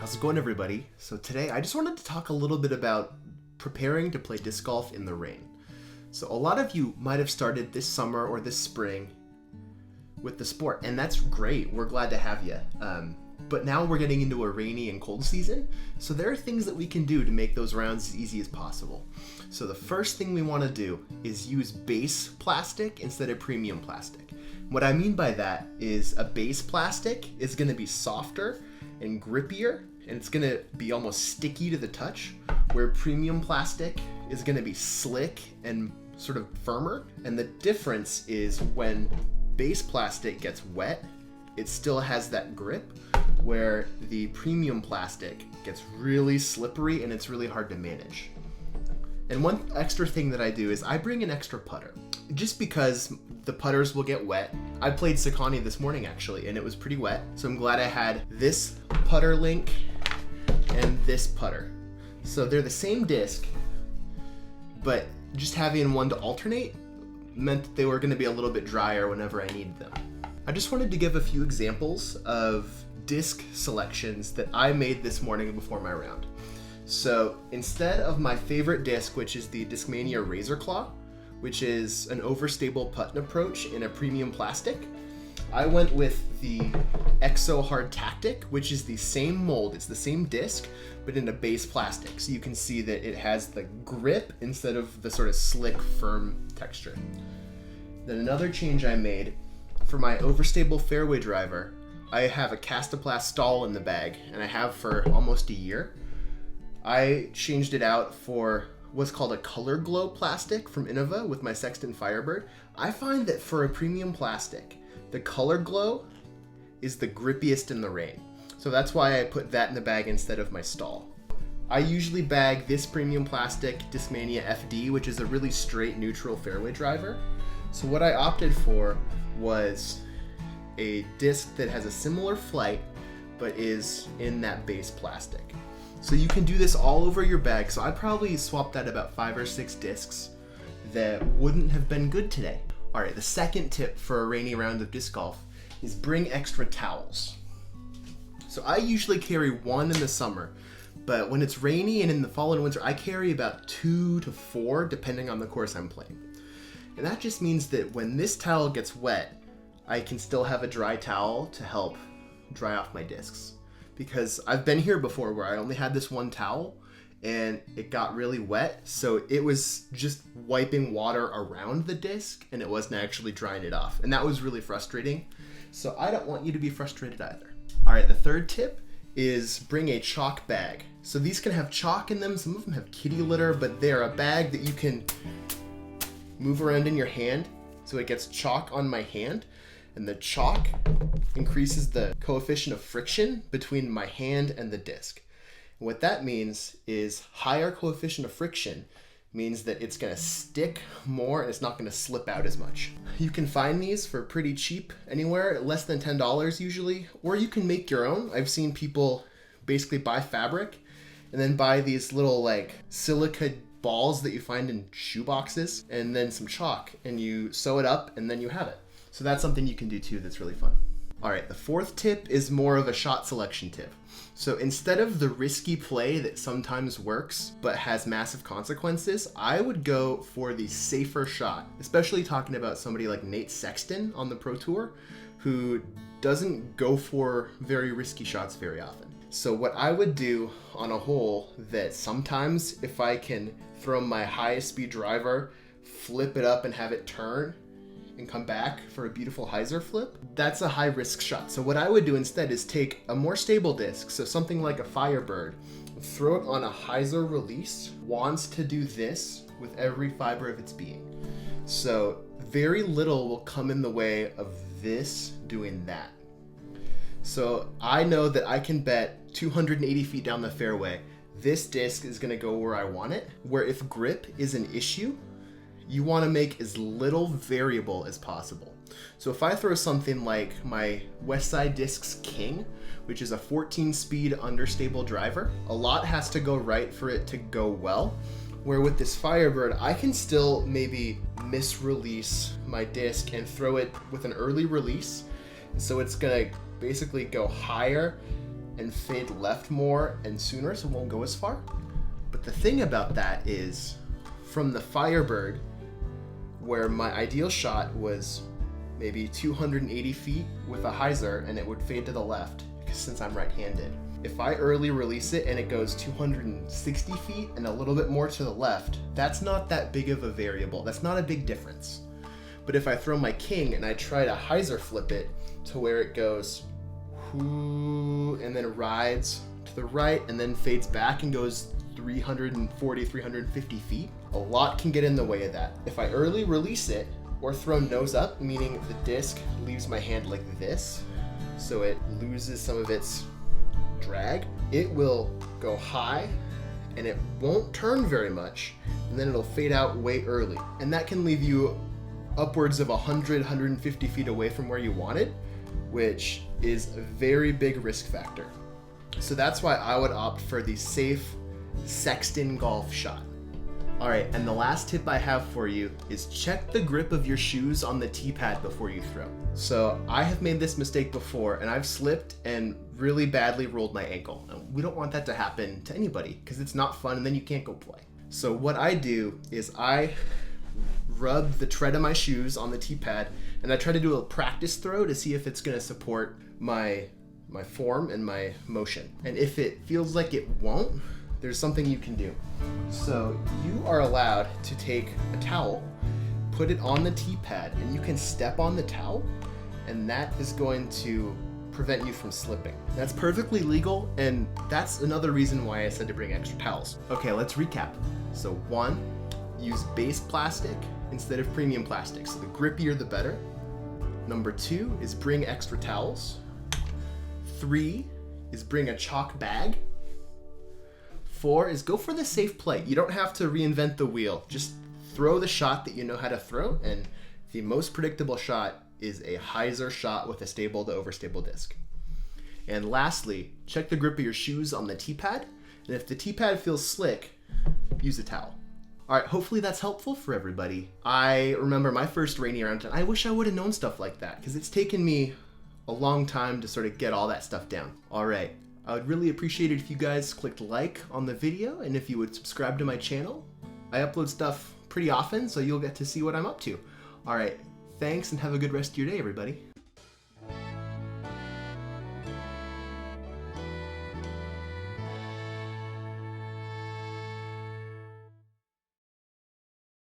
How's it going, everybody? So today I just wanted to talk a little bit about preparing to play disc golf in the rain. So a lot of you might have started this summer or this spring with the sport, and that's great. We're glad to have you. But now we're getting into a rainy and cold season, so there are things that we can do to make those rounds as easy as possible. So the first thing we want to do is use base plastic instead of premium plastic. What I mean by that is a base plastic is going to be softer and grippier, and it's going to be almost sticky to the touch, where premium plastic is going to be slick and sort of firmer. And the difference is when base plastic gets wet, it still has that grip, where the premium plastic gets really slippery and it's really hard to manage. And one extra thing that I do is I bring an extra putter, just because the putters will get wet. I played Sakani this morning actually, and it was pretty wet, so I'm glad I had this putter link and this putter. So they're the same disc, but just having one to alternate meant that they were going to be a little bit drier whenever I needed them. I just wanted to give a few examples of disc selections that I made this morning before my round. So instead of my favorite disc, which is the Discmania Razor Claw, which is an overstable putt approach in a premium plastic, I went with the Exo Hard Tactic, which is the same mold, it's the same disc, but in a base plastic. So you can see that it has the grip instead of the sort of slick, firm texture. Then another change I made, for my overstable fairway driver, I have a Castoplast stall in the bag, and I have for almost a year. I changed it out for what's called a Color Glow plastic from Innova with my Sexton Firebird. I find that for a premium plastic, the Color Glow is the grippiest in the rain. So that's why I put that in the bag instead of my stall. I usually bag this premium plastic Discmania FD, which is a really straight neutral fairway driver. So what I opted for was a disc that has a similar flight, but is in that base plastic. So you can do this all over your bag. So I probably swapped out about 5 or 6 discs that wouldn't have been good today. All right, the second tip for a rainy round of disc golf is bring extra towels. So I usually carry one in the summer, but when it's rainy and in the fall and winter, I carry about 2 to 4 depending on the course I'm playing. And that just means that when this towel gets wet, I can still have a dry towel to help dry off my discs. Because I've been here before where I only had this one towel and it got really wet, so it was just wiping water around the disc and it wasn't actually drying it off. And that was really frustrating. So I don't want you to be frustrated either. All right, the third tip is bring a chalk bag. So these can have chalk in them. Some of them have kitty litter, but they're a bag that you can move around in your hand. So it gets chalk on my hand, and the chalk increases the coefficient of friction between my hand and the disc. And what that means is higher coefficient of friction means that it's going to stick more and it's not going to slip out as much. You can find these for pretty cheap anywhere, less than $10 usually, or you can make your own. I've seen people basically buy fabric and then buy these little like silica balls that you find in shoe boxes and then some chalk, and you sew it up and then you have it. So that's something you can do too that's really fun. All right, the fourth tip is more of a shot selection tip. So instead of the risky play that sometimes works but has massive consequences, I would go for the safer shot, especially talking about somebody like Nate Sexton on the Pro Tour, who doesn't go for very risky shots very often. So what I would do on a hole that sometimes if I can throw my highest speed driver, flip it up and have it turn, and come back for a beautiful Hyzer flip, that's a high risk shot. So what I would do instead is take a more stable disc, so something like a Firebird, throw it on a Hyzer release, wants to do this with every fiber of its being. So very little will come in the way of this doing that. So I know that I can bet 280 feet down the fairway, this disc is gonna go where I want it, where if grip is an issue, you want to make as little variable as possible. So if I throw something like my Westside Discs King, which is a 14-speed understable driver, a lot has to go right for it to go well. Where with this Firebird, I can still maybe misrelease my disc and throw it with an early release. So it's gonna basically go higher and fade left more and sooner, so it won't go as far. But the thing about that is, from the Firebird, where my ideal shot was maybe 280 feet with a Hyzer, and it would fade to the left, because since I'm right-handed. If I early release it and it goes 260 feet and a little bit more to the left, that's not that big of a variable. That's not a big difference. But if I throw my king and I try to Hyzer flip it to where it goes and then rides to the right and then fades back and goes 340, 350 feet, a lot can get in the way of that. If I early release it or throw nose up, meaning the disc leaves my hand like this, so it loses some of its drag, it will go high and it won't turn very much, and then it'll fade out way early. And that can leave you upwards of 100, 150 feet away from where you wanted, which is a very big risk factor. So that's why I would opt for the safe Sexton golf shot. All right, and the last tip I have for you is check the grip of your shoes on the tee pad before you throw. So I have made this mistake before, and I've slipped and really badly rolled my ankle. And we don't want that to happen to anybody because it's not fun and then you can't go play. So what I do is I rub the tread of my shoes on the tee pad and I try to do a practice throw to see if it's going to support my form and my motion. And if it feels like it won't, there's something you can do. So you are allowed to take a towel, put it on the tee pad, and you can step on the towel, and that is going to prevent you from slipping. That's perfectly legal, and that's another reason why I said to bring extra towels. Okay, let's recap. So 1, use base plastic instead of premium plastic, so the grippier the better. Number 2 is bring extra towels. 3 is bring a chalk bag. 4 is go for the safe play. You don't have to reinvent the wheel. Just throw the shot that you know how to throw, and the most predictable shot is a Hyzer shot with a stable to overstable disc. And lastly, check the grip of your shoes on the tee pad, and if the tee pad feels slick, use a towel. All right, hopefully that's helpful for everybody. I remember my first rainy round, and I wish I would have known stuff like that, because it's taken me a long time to sort of get all that stuff down. All right. I would really appreciate it if you guys clicked like on the video and if you would subscribe to my channel. I upload stuff pretty often, so you'll get to see what I'm up to. All right, thanks and have a good rest of your day, everybody.